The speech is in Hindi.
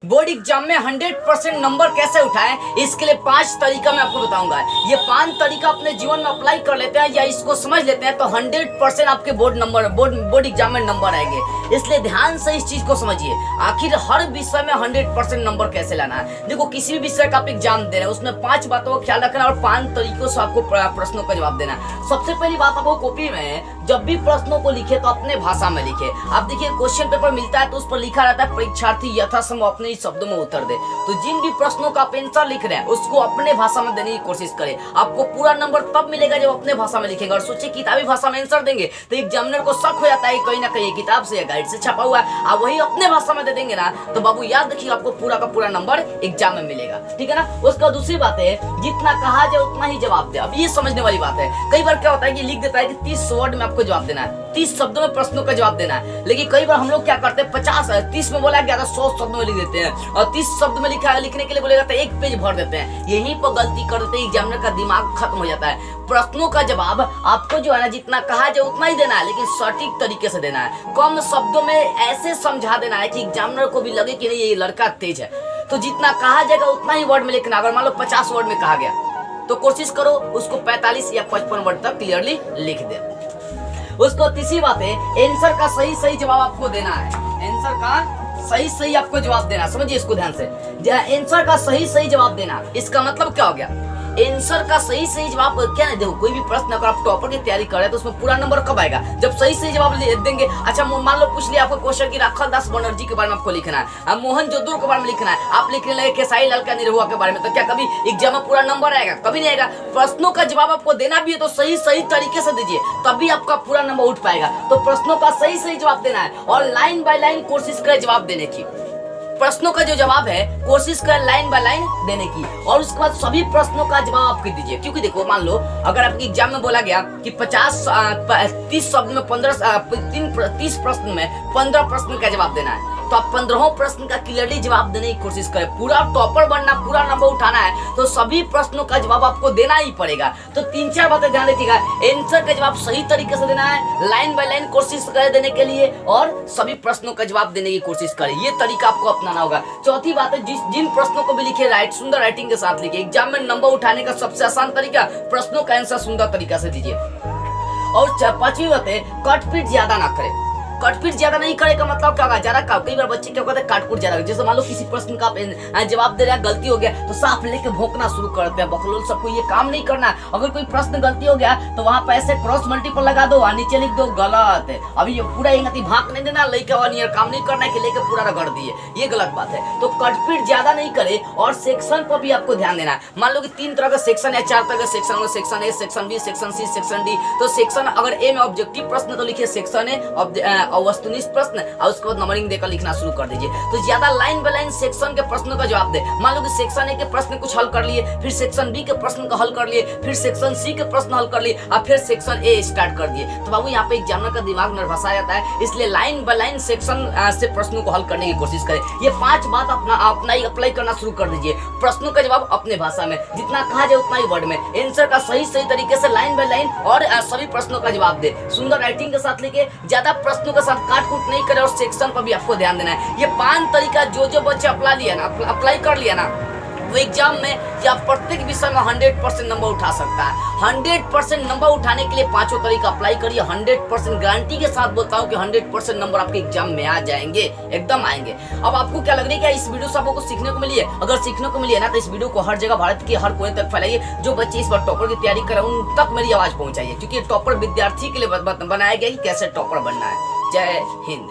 बोर्ड एग्जाम में 100% नंबर कैसे उठाएं, इसके लिए 5 तरीका मैं आपको बताऊंगा। ये 5 तरीका अपने जीवन में अप्लाई कर लेते हैं या इसको समझ लेते हैं तो 100% आपके बोर्ड एग्जाम में नंबर आएंगे। इसलिए ध्यान से इस चीज को समझिए, आखिर हर विषय में 100% नंबर कैसे लाना है। देखो, किसी भी विषय का आप एग्जाम दे रहे हैं उसमें 5 बातों का ख्याल रखना और 5 तरीकों से आपको प्रश्नों का जवाब देना है। सबसे पहली बात, आपको कॉपी में जब भी प्रश्नों को लिखे तो अपने भाषा में लिखे। आप देखिए, क्वेश्चन पेपर मिलता है तो उस पर लिखा रहता है परीक्षार्थी यथासंभव अपने शब्दों में उत्तर दे। तो जिन भी प्रश्नों का आप आंसर लिख रहे हैं उसको अपने भाषा में देने की कोशिश करें। आपको पूरा नंबर तब मिलेगा जब अपने भाषा में लिखेंगे। और सोचिए, किताबी भाषा में आंसर देंगे तो एग्जामिनर को शक हो जाता है कहीं ना कहीं किताब से या गाइड से छपा हुआ है। आप वही अपने भाषा में दे देंगे ना तो बाबू याद रखिए, आपको पूरा का पूरा नंबर एग्जाम में मिलेगा। ठीक है ना। उसका दूसरी बात है, जितना कहा जाए उतना ही जवाब दे। अब ये समझने वाली बात है, कई बार क्या होता है कि लिख देता है कि 30 वर्ड में आपको जवाब देना है, 30 शब्दों में प्रश्नों का जवाब देना है। लेकिन कई बार हम लोग क्या करते हैं, 30 में बोला गया था 100 शब्दों में लिख देते हैं और 30 शब्द में लिखने के लिए बोलेगा तो 1 पेज भर देते हैं। यहीं पर गलती कर देते हैं, एग्जामिनर का दिमाग खत्म हो जाता है। प्रश्नों का जवाब आपको जो है ना जितना कहा जाए उतना ही देना है, लेकिन सटीक तरीके से देना है। कम शब्दों में ऐसे समझा देना है कि एग्जामिनर को भी लगे कि नहीं ये लड़का तेज है। तो जितना कहा जाएगा उतना ही वर्ड में लिखना। अगर मान लो 50 वर्ड में कहा गया तो कोशिश करो उसको 45 या 55 वर्ड तक क्लियरली लिख दे। उसको तीसरी बात है, आंसर का सही जवाब आपको देना है। आंसर का सही आपको जवाब देना। समझिए इसको ध्यान से, आंसर का सही जवाब देना। इसका मतलब क्या हो गया, आंसर का सही जवाब क्या है। देखो, कोई भी प्रश्न अगर आप टॉपर की तैयारी कर रहे हैं तो उसमें पूरा नंबर कब आएगा, जब सही जवाब देंगे। अच्छा, मान लो पूछ लिया आपको क्वेश्चन की राखल दास बनर्जी के बारे में आपको लिखना है, मोहनजोदड़ो के बारे में लिखना है, आप लिखने लगे केसारी लाल का निरहुआ के बारे में, तो क्या कभी एग्जाम में पूरा नंबर आएगा? कभी नहीं आएगा। प्रश्नों का जवाब आपको देना भी है तो सही तरीके से दीजिए, तभी आपका पूरा नंबर उठ पाएगा। तो प्रश्नों का सही जवाब देना है और लाइन बाय लाइन कोशिश करें जवाब देने की। प्रश्नों का जो जवाब है कोशिश करें लाइन बाय लाइन देने की, और उसके बाद सभी प्रश्नों का जवाब आप दीजिए। क्योंकि देखो, मान लो अगर आपके एग्जाम में बोला गया कि 30 शब्द में 30 प्रश्न में 15 प्रश्न का जवाब देना है, तो आप 15 प्रश्न का क्लियरली जवाब देने की कोशिश करें। पूरा टॉपर बनना, पूरा नंबर उठाना है तो सभी प्रश्नों का जवाब आपको देना ही पड़ेगा। तो 3-4 बातें ध्यान रखिएगा। आंसर का जवाब सही तरीके से देना है, लाइन बाय लाइन कोशिश करें देने के लिए, और सभी प्रश्नों का जवाब देने की कोशिश करें। ये तरीका आपको अपनाना होगा। चौथी बात है, जिन प्रश्नों को भी लिखे सुंदर राइटिंग के साथ लिखिए। एग्जाम में नंबर उठाने का सबसे आसान तरीका, प्रश्नों का आंसर सुंदर तरीका से दीजिए। और 5वीं बात है, कटपीट ज्यादा ना करें। कटपीट ज्यादा नहीं करेगा मतलब क्या होगा, ज्यादा कई बार बच्चे क्या करते हैं, काटकुट ज्यादा। जैसे मान लो किसी प्रश्न का आप जवाब दे रहे हैं, गलती हो गया तो साफ लेके भोंकना शुरू करते हैं। बकलोल सबको ये काम नहीं करना। अगर कोई प्रश्न गलती हो गया तो वहां पर ऐसे क्रॉस मल्टीपल लगा दो और नीचे लिख दो गलत है। अभी ये पूरा ये भाग नहीं देना, लेके काम नहीं करना है कि लेके पूरा रगड़ दिए, ये गलत बात है। तो कटपीट ज्यादा नहीं करे और सेक्शन पर भी आपको ध्यान देना है। मान लो कि 3 तरह का सेक्शन या 4 तरह का section, section A, section B, section C, section D. तो सेक्शन अगर ए में ऑब्जेक्टिव प्रश्न तो लिखिए सेक्शन ए, वस्तुनिष्ठ प्रश्न, और उसके बाद नंबरिंग देकर लिखना शुरू कर दीजिए। तो ज्यादा लाइन बाय लाइन सेक्शन के प्रश्नों का जवाब दे। मान लो कि सेक्शन ए के प्रश्न कुछ हल कर लिए, फिर सेक्शन बी के प्रश्न का हल कर लिए, फिर सेक्शन सी के प्रश्न हल कर लिए और फिर सेक्शन ए स्टार्ट कर दिए। तो बाबू यहाँ पे एग्जामिनर का दिमाग नर्वस आ जाता है। इसलिए लाइन बाय लाइन सेक्शन से प्रश्नों को हल करने की कोशिश करें। ये 5 बात अपना ही अप्लाई करना शुरू कर दीजिए। प्रश्नों का जवाब अपने भाषा में, जितना कहा जाए उतना ही वर्ड में, आंसर का सही तरीके से लाइन बाय लाइन, और सभी प्रश्नों का जवाब दे। सुंदर राइटिंग के साथ लिखे, ज्यादा प्रश्नों के साथ काट नहीं करे, और सेक्शन पर भी आपको ध्यान देना है। ये 5 तरीका जो बच्चे अप्लाई कर लिया ना, वो एग्जाम में या प्रत्येक विषय में 100% नंबर उठा सकता है। 100% नंबर उठाने के लिए 5 तरीका अप्लाई करिए। 100% गारंटी के साथ बोलता हूँ कि 100% नंबर आपके एग्जाम में आ जाएंगे, एकदम आएंगे। अब आपको क्या लग रहा है, क्या इस वीडियो से आपको कुछ सीखने को मिली है? अगर सीखने को मिली है ना तो इस वीडियो को हर जगह, भारत के हर कोने तक फैलाइए। जो बच्चे इस बार टॉपर की तैयारी कर रहे हैं उन तक मेरी आवाज पहुंचाइए, क्योंकि टॉपर विद्यार्थी के लिए बनाया गया कि कैसे टॉपर बनना है। जय हिंद।